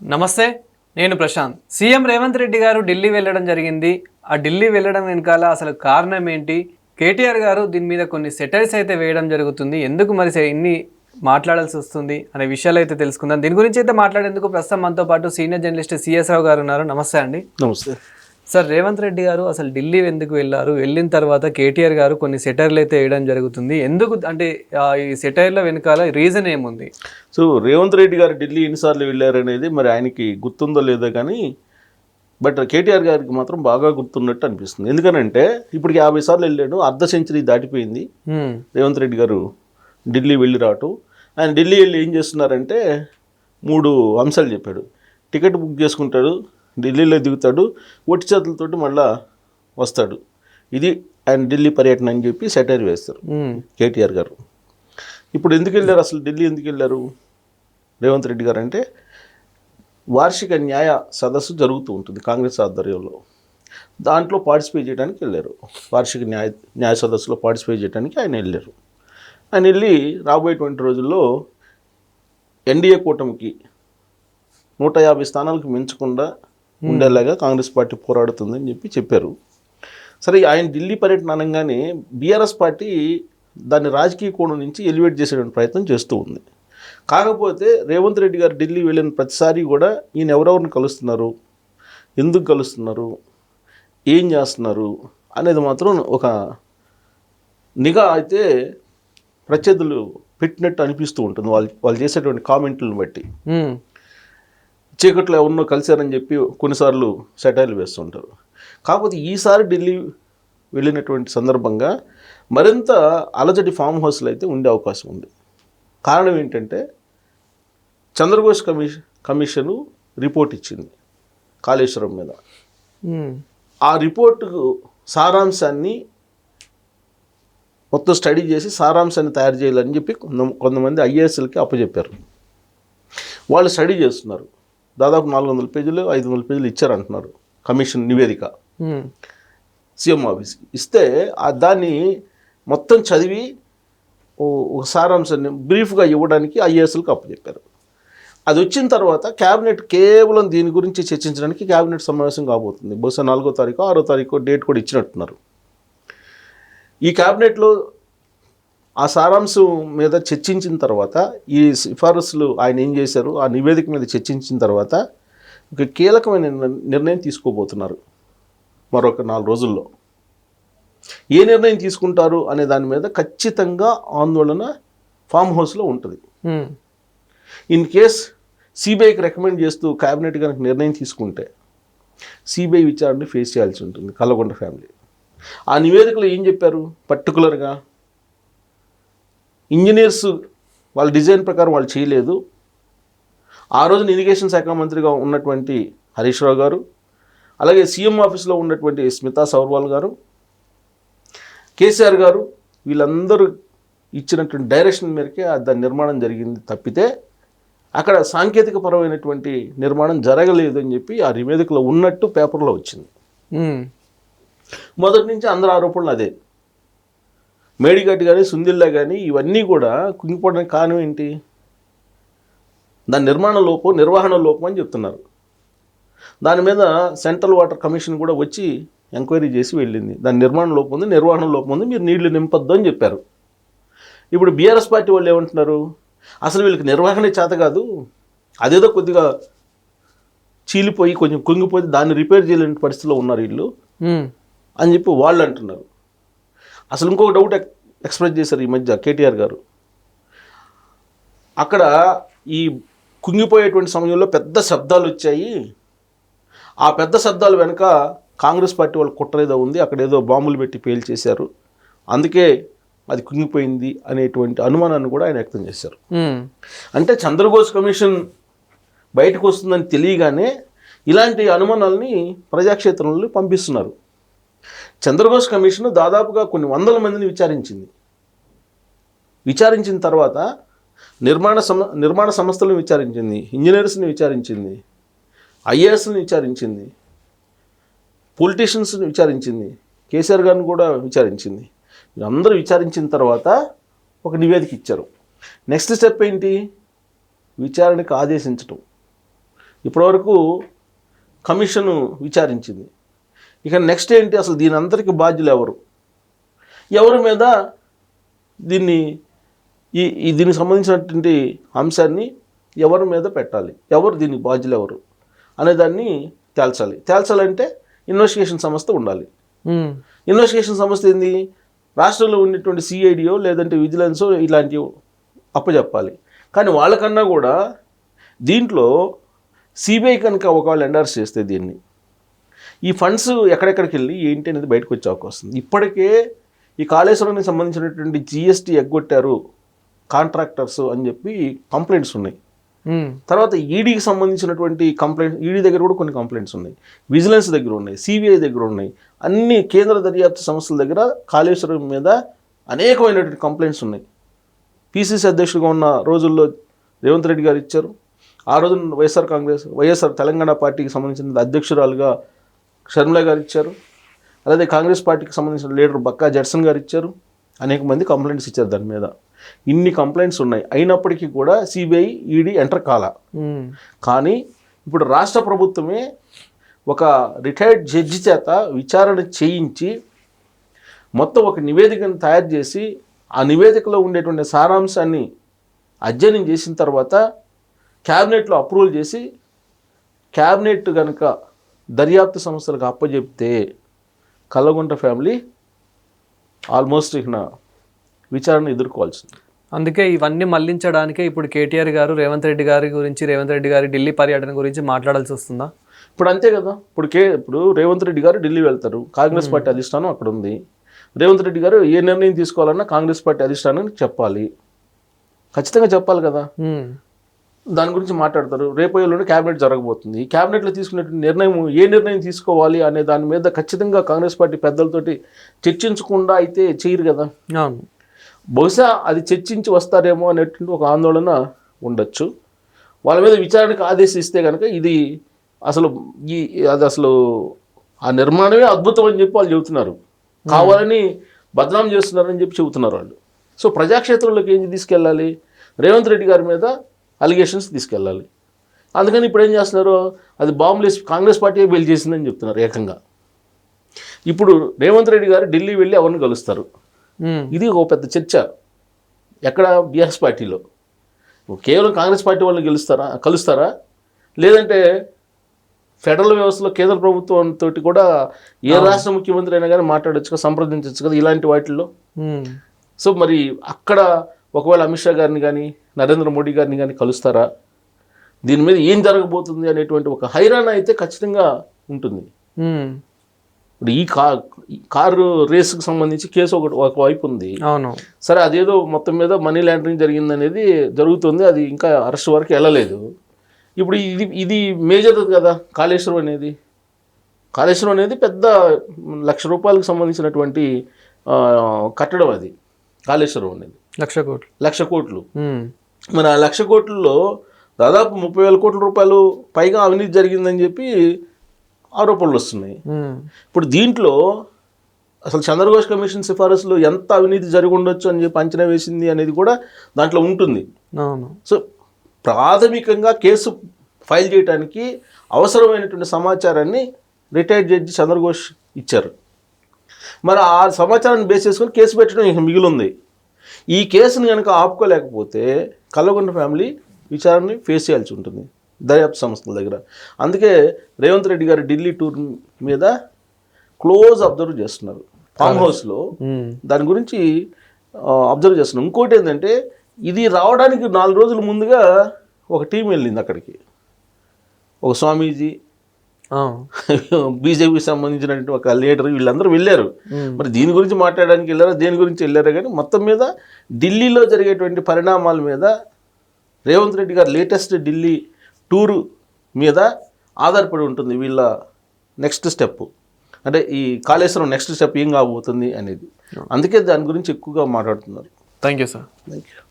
నమస్తే, నేను ప్రశాంత్. సీఎం రేవంత్ రెడ్డి గారు ఢిల్లీ వెళ్ళడం జరిగింది. ఆ ఢిల్లీ వెళ్ళడం వెనకాల అసలు కారణం ఏంటి? కేటీఆర్ గారు దీని మీద కొన్ని సెటైర్స్ అయితే వేయడం జరుగుతుంది. ఎందుకు మరి ఇన్ని మాట్లాడాల్సి వస్తుంది అనే విషయాలు అయితే తెలుసుకుందాం. దీని గురించి అయితే మాట్లాడేందుకు ప్రస్తుతం మనతో పాటు సీనియర్ జర్నలిస్ట్ సిఎస్ రావు గారు ఉన్నారు. నమస్తే అండి. నమస్తే సార్, రేవంత్ రెడ్డి గారు అసలు ఢిల్లీ ఎందుకు వెళ్ళారు? వెళ్ళిన తర్వాత కేటీఆర్ గారు కొన్ని సెటైర్లు అయితే వేయడం జరుగుతుంది. ఎందుకు అంటే ఈ సెటైర్ల వెనకాల రీజన్ ఏముంది? సో రేవంత్ రెడ్డి గారు ఢిల్లీ ఎన్నిసార్లు వెళ్ళారనేది మరి ఆయనకి గుర్తుందో లేదో కానీ బట్ కేటీఆర్ గారికి మాత్రం బాగా గుర్తున్నట్టు అనిపిస్తుంది. ఎందుకనంటే ఇప్పటికి 50 సార్లు వెళ్ళాడు, అర్ధ సెంచరీ దాటిపోయింది రేవంత్ రెడ్డి గారు ఢిల్లీ వెళ్ళి రావటం. ఆయన ఢిల్లీ వెళ్ళి ఏం చేస్తున్నారంటే 3 అంశాలు చెప్పాడు. టికెట్ బుక్ చేసుకుంటాడు, ఢిల్లీలో దిగుతాడు, ఒట్టి చేతులతోటి మళ్ళా వస్తాడు. ఇది ఆయన ఢిల్లీ పర్యటన అని చెప్పి సెటైర్ వేస్తారు కేటీఆర్ గారు. ఇప్పుడు ఎందుకు వెళ్ళారు, అసలు ఢిల్లీ ఎందుకు వెళ్ళారు రేవంత్ రెడ్డి గారు అంటే, వార్షిక న్యాయ సదస్సు జరుగుతూ ఉంటుంది కాంగ్రెస్ ఆధ్వర్యంలో. దాంట్లో పార్టిసిపేట్ చేయడానికి వెళ్ళారు. వార్షిక న్యాయ సదస్సులో పార్టిసిపేట్ చేయడానికి ఆయన వెళ్ళారు. ఆయన వెళ్ళి రాబోయేటువంటి రోజుల్లో ఎన్డీఏ కూటమికి 150 స్థానాలకు మించకుండా ఉండేలాగా కాంగ్రెస్ పార్టీ పోరాడుతుందని చెప్పారు. సరే, ఆయన ఢిల్లీ పర్యటన అనగానే బీఆర్ఎస్ పార్టీ దాన్ని రాజకీయ కోణం నుంచి ఎలివేట్ చేసేటువంటి ప్రయత్నం చేస్తూ ఉంది. కాకపోతే రేవంత్ రెడ్డి గారు ఢిల్లీ వెళ్ళిన ప్రతిసారి కూడా ఈయన ఎవరెవరిని కలుస్తున్నారు, ఎందుకు కలుస్తున్నారు, ఏం చేస్తున్నారు అనేది మాత్రం ఒక నిఘా అయితే ప్రత్యర్థులు పెట్టినట్టు అనిపిస్తూ ఉంటుంది వాళ్ళు చేసేటువంటి కామెంట్లను బట్టి. చీకట్లో ఎవరినో కలిశారని చెప్పి కొన్నిసార్లు సెటైర్లు వేస్తుంటారు. కాకపోతే ఈసారి ఢిల్లీ వెళ్ళినటువంటి సందర్భంగా మరింత అలజడి ఫామ్ హౌస్లో అయితే ఉండే అవకాశం ఉంది. కారణం ఏంటంటే, చంద్రఘోష్ కమిషను రిపోర్ట్ ఇచ్చింది కాళేశ్వరం మీద. ఆ రిపోర్టుకు సారాంశాన్ని మొత్తం స్టడీ చేసి సారాంశాన్ని తయారు చేయాలని చెప్పి కొంతమంది ఐఏఎస్లకి అప్పచెప్పారు. వాళ్ళు స్టడీ చేస్తున్నారు. దాదాపు 400 పేజీలు 500 పేజీలు ఇచ్చారంటున్నారు కమిషన్ నివేదిక సీఎం ఆఫీస్కి. ఇస్తే దాన్ని మొత్తం చదివి ఒక సారాంశాన్ని బ్రీఫ్గా ఇవ్వడానికి ఐఏఎస్లకు అప్పచెప్పారు. అది వచ్చిన తర్వాత క్యాబినెట్ కేవలం దీని గురించి చర్చించడానికి క్యాబినెట్ సమావేశం కాబోతుంది. బహుశా 4వ తారీఖు 6వ తారీఖు డేట్ కూడా ఇచ్చినట్టున్నారు. ఈ క్యాబినెట్లో ఆ సారాంశం మీద చర్చించిన తర్వాత, ఈ సిఫారసులు ఆయన ఏం చేశారు ఆ నివేదిక మీద చర్చించిన తర్వాత ఒక కీలకమైన నిర్ణయం తీసుకోబోతున్నారు. మరొక 4 రోజుల్లో ఏ నిర్ణయం తీసుకుంటారు అనే దాని మీద ఖచ్చితంగా ఆందోళన ఫామ్ హౌస్లో ఉంటుంది. ఇన్ కేస్ సిబిఐకి రికమెండ్ చేస్తూ క్యాబినెట్ కనుక నిర్ణయం తీసుకుంటే సిబిఐ విచారణని ఫేస్ చేయాల్సి ఉంటుంది కల్లగొండ ఫ్యామిలీ. ఆ నివేదికలో ఏం చెప్పారు పర్టికులర్గా, ఇంజనీర్స్ వాళ్ళ డిజైన్ ప్రకారం వాళ్ళు చేయలేదు. ఆ రోజున ఇరిగేషన్ శాఖ మంత్రిగా ఉన్నటువంటి హరీష్ రావు గారు, అలాగే సీఎం ఆఫీస్లో ఉన్నటువంటి స్మితా సౌర్వాల్ గారు, కేసీఆర్ గారు, వీళ్ళందరూ ఇచ్చినటువంటి డైరెక్షన్ మేరకే దాని నిర్మాణం జరిగింది తప్పితే అక్కడ సాంకేతిక పరమైనటువంటి నిర్మాణం జరగలేదు అని చెప్పి ఆ నివేదికలో ఉన్నట్టు పేపర్లో వచ్చింది. మొదటి నుంచి అందరి ఆరోపణలు అదే. మేడిగడ్డ కానీ సుందిల్లా కానీ ఇవన్నీ కూడా కుంగిపోవడానికి కారణం ఏంటి? దాని నిర్వహణ లోపం అని చెప్తున్నారు. దాని మీద సెంట్రల్ వాటర్ కమిషన్ కూడా వచ్చి ఎంక్వైరీ చేసి వెళ్ళింది. దాని నిర్వహణ లోపం ఉంది, మీరు నీళ్లు నింపొద్దు అని చెప్పారు. ఇప్పుడు బీఆర్ఎస్ పార్టీ వాళ్ళు ఏమంటున్నారు, అసలు వీళ్ళకి నిర్వహణే చేత కాదు, అదేదో కొద్దిగా చీలిపోయి కొంచెం కుంగిపోయి దాన్ని రిపేర్ చేయలేని పరిస్థితిలో ఉన్నారు వీళ్ళు అని చెప్పి వాళ్ళు అంటున్నారు. అసలు ఇంకొక డౌట్ ఎక్స్ప్రెస్ చేశారు ఈ మధ్య కేటీఆర్ గారు. అక్కడ ఈ కుంగిపోయేటువంటి సమయంలో పెద్ద శబ్దాలు వచ్చాయి, ఆ పెద్ద శబ్దాలు వెనుక కాంగ్రెస్ పార్టీ వాళ్ళు కుట్రేదో ఉంది, అక్కడ ఏదో బాంబులు పెట్టి పేల్చేశారు, అందుకే అది కుంగిపోయింది అనేటువంటి అనుమానాన్ని కూడా ఆయన వ్యక్తం చేశారు. అంటే చంద్రఘోష్ కమిషన్ బయటకు వస్తుందని తెలియగానే ఇలాంటి అనుమానాలని ప్రజాక్షేత్రంలో పంపిస్తున్నారు. చంద్రఘోష్ కమిషన్ దాదాపుగా కొన్ని 100 మందిని విచారించిన తర్వాత నిర్మాణ సంస్థలను విచారించింది, ఇంజనీర్స్ని విచారించింది, ఐఏఎస్ని విచారించింది, పొలిటీషియన్స్ని విచారించింది, కేసీఆర్ గారిని కూడా విచారించింది. వీళ్ళందరూ విచారించిన తర్వాత ఒక నివేదిక ఇచ్చారు. నెక్స్ట్ స్టెప్ ఏంటి? విచారణకు ఆదేశించటం. ఇప్పటివరకు కమిషను విచారించింది. ఇక నెక్స్ట్ ఏంటి, అసలు దీని అందరికీ బాధ్యులు ఎవరి మీద దీనికి సంబంధించినటువంటి అంశాన్ని ఎవరి మీద పెట్టాలి, దీనికి బాధ్యులు ఎవరు అనేదాన్ని తేల్చాలంటే ఇన్వెస్టిగేషన్ సంస్థ ఉండాలి. ఇన్వెస్టిగేషన్ సంస్థ ఏంది, రాష్ట్రంలో ఉన్నటువంటి సిఐడియో లేదంటే విజిలెన్సో ఇలాంటివి అప్పచెప్పాలి. కానీ వాళ్ళకన్నా కూడా దీంట్లో సిబిఐ కనుక ఒకవేళ ఎండార్స్ చేస్తే దీన్ని, ఈ ఫండ్స్ ఎక్కడెక్కడికి వెళ్ళి ఏంటి అనేది బయటకు వచ్చే అవకాశం ఉంది. ఇప్పటికే ఈ కాళేశ్వరానికి సంబంధించినటువంటి జిఎస్టీ ఎగ్గొట్టారు కాంట్రాక్టర్స్ అని చెప్పి కంప్లైంట్స్ ఉన్నాయి. తర్వాత ఈడీకి సంబంధించినటువంటి ఈడీ దగ్గర కూడా కొన్ని కంప్లైంట్స్ ఉన్నాయి, విజిలెన్స్ దగ్గర ఉన్నాయి, సిబిఐ దగ్గర ఉన్నాయి, అన్ని కేంద్ర దర్యాప్తు సంస్థల దగ్గర కాళేశ్వరం మీద అనేకమైనటువంటి కంప్లైంట్స్ ఉన్నాయి. పిసిసి అధ్యక్షుడిగా ఉన్న రోజుల్లో రేవంత్ రెడ్డి గారు ఇచ్చారు. ఆ రోజు వైఎస్ఆర్ తెలంగాణ పార్టీకి సంబంధించిన అధ్యక్షురాలుగా షర్మిల గారు ఇచ్చారు. అలాగే కాంగ్రెస్ పార్టీకి సంబంధించిన లీడర్ బక్కా జడ్సన్ గారు ఇచ్చారు. అనేక మంది కంప్లైంట్స్ ఇచ్చారు దాని మీద. ఇన్ని కంప్లైంట్స్ ఉన్నాయి, అయినప్పటికీ కూడా సిబిఐ ఈడీ ఎంటర్ కాల. కానీ ఇప్పుడు రాష్ట్ర ప్రభుత్వమే ఒక రిటైర్డ్ జడ్జి చేత విచారణ చేయించి మొత్తం ఒక నివేదికను తయారు చేసి ఆ నివేదికలో ఉండేటువంటి సారాంశాన్ని అధ్యయనం చేసిన తర్వాత క్యాబినెట్లో అప్రూవల్ చేసి క్యాబినెట్ కనుక దర్యాప్తు సంస్థలకు అప్పచెప్తే కల్లగుంట ఫ్యామిలీ ఆల్మోస్ట్ ఇక విచారణ ఎదుర్కోవాల్సింది. అందుకే ఇవన్నీ మళ్లించడానికే ఇప్పుడు కేటీఆర్ గారు రేవంత్ రెడ్డి గారి ఢిల్లీ పర్యటన గురించి మాట్లాడాల్సి వస్తుందా? ఇప్పుడు అంతే కదా. ఇప్పుడు రేవంత్ రెడ్డి గారు ఢిల్లీ వెళ్తారు, కాంగ్రెస్ పార్టీ అధిష్టానం అక్కడ ఉంది. రేవంత్ రెడ్డి గారు ఏ నిర్ణయం తీసుకోవాలన్నా కాంగ్రెస్ పార్టీ అధిష్టానానికి చెప్పాలి, ఖచ్చితంగా చెప్పాలి కదా. దాని గురించి మాట్లాడతారు. రేపు ఎల్లుండి క్యాబినెట్ జరగబోతుంది. క్యాబినెట్లో తీసుకునేటువంటి ఏ నిర్ణయం తీసుకోవాలి అనే దాని మీద ఖచ్చితంగా కాంగ్రెస్ పార్టీ పెద్దలతోటి చర్చించకుండా అయితే చేయరు కదా. బహుశా అది చర్చించి వస్తారేమో అనేటువంటి ఒక ఆందోళన ఉండొచ్చు. వాళ్ళ మీద విచారణకు ఆదేశిస్తే కనుక అది అసలు ఆ నిర్మాణమే అద్భుతం అని చెప్పి వాళ్ళు చెబుతున్నారు. కావాలని బదనాం చేస్తున్నారని చెప్పి చెబుతున్నారు వాళ్ళు. సో ప్రజాక్షేత్రంలోకి ఏం తీసుకెళ్ళాలి, రేవంత్ రెడ్డి గారి మీద అలిగేషన్స్ తీసుకెళ్ళాలి. అందుకని ఇప్పుడు ఏం చేస్తున్నారు, అది బాంబులేసి కాంగ్రెస్ పార్టీ బెయిల్ చేసిందని చెప్తున్నారు ఏకంగా. ఇప్పుడు రేవంత్ రెడ్డి గారు ఢిల్లీ వెళ్ళి ఎవరిని కలుస్తారు, ఇది ఒక పెద్ద చర్చ. ఎక్కడ, బీఆర్ఎస్ పార్టీలో కేవలం కాంగ్రెస్ పార్టీ వాళ్ళని కలుస్తారా, లేదంటే ఫెడరల్ వ్యవస్థలో కేంద్ర ప్రభుత్వంతో కూడా ఏ రాష్ట్ర ముఖ్యమంత్రి అయినా కానీ మాట్లాడచ్చు కదా, సంప్రదించవచ్చు కదా ఇలాంటి వాటిల్లో. సో మరి అక్కడ ఒకవేళ అమిత్ షా గారిని కానీ నరేంద్ర మోడీ గారిని కానీ కలుస్తారా, దీని మీద ఏం జరగబోతుంది అనేటువంటి ఒక హైరాణ అయితే ఖచ్చితంగా ఉంటుంది. ఇప్పుడు ఈ కారు రేసుకు సంబంధించి కేసు ఒకవైపు ఉంది. సరే, అదేదో మొత్తం మీద మనీ లాండరింగ్ జరిగింది అనేది జరుగుతుంది, అది ఇంకా అరెస్ట్ వరకు వెళ్ళలేదు. ఇప్పుడు ఇది మేజర్ కదా కాళేశ్వరం అనేది పెద్ద ₹1,00,000 సంబంధించినటువంటి కట్టడం. అది కాళేశ్వరం అనేది 1,00,000 కోట్లు. మన 1,00,000 కోట్లలో దాదాపు 30,000 కోట్ల రూపాయలు పైగా అవినీతి జరిగిందని చెప్పి ఆరోపణలు వస్తున్నాయి. ఇప్పుడు దీంట్లో అసలు చంద్రఘోష్ కమిషన్ సిఫారసులో ఎంత అవినీతి జరిగి ఉండొచ్చు అని చెప్పి అంచనా వేసింది అనేది కూడా దాంట్లో ఉంటుంది. సో ప్రాథమికంగా కేసు ఫైల్ చేయడానికి అవసరమైనటువంటి సమాచారాన్ని రిటైర్డ్ జడ్జి చంద్రఘోష్ ఇచ్చారు. మరి ఆ సమాచారాన్ని బేస్ చేసుకొని కేసు పెట్టడం ఇక మిగిలింది. ఈ కేసును కనుక ఆపుకోలేకపోతే కల్లగొండ ఫ్యామిలీ విచారణని ఫేస్ చేయాల్సి ఉంటుంది దర్యాప్తు సంస్థల దగ్గర. అందుకే రేవంత్ రెడ్డి గారు ఢిల్లీ టూర్ మీద క్లోజ్ అబ్జర్వ్ చేస్తున్నారు ఫామ్ హౌస్లో. దాని గురించి అబ్జర్వ్ చేస్తున్నాం. ఇంకోటి ఏంటంటే, ఇది రావడానికి 4 రోజుల ముందుగా ఒక టీం వెళ్ళింది అక్కడికి. ఒక స్వామీజీ, బీజేపీకి సంబంధించినటువంటి ఒక లీడర్, వీళ్ళందరూ వెళ్ళారు. మరి దీని గురించి మాట్లాడడానికి వెళ్ళారా, దేని గురించి వెళ్ళారా, కానీ మొత్తం మీద ఢిల్లీలో జరిగేటువంటి పరిణామాల మీద రేవంత్ రెడ్డి గారు లేటెస్ట్ ఢిల్లీ టూరు మీద ఆధారపడి ఉంటుంది వీళ్ళ నెక్స్ట్ స్టెప్. అంటే ఈ కాళేశ్వరం నెక్స్ట్ స్టెప్ ఏం కాబోతుంది అనేది. అందుకే దాని గురించి ఎక్కువగా మాట్లాడుతున్నారు. Thank you sir. Thank you.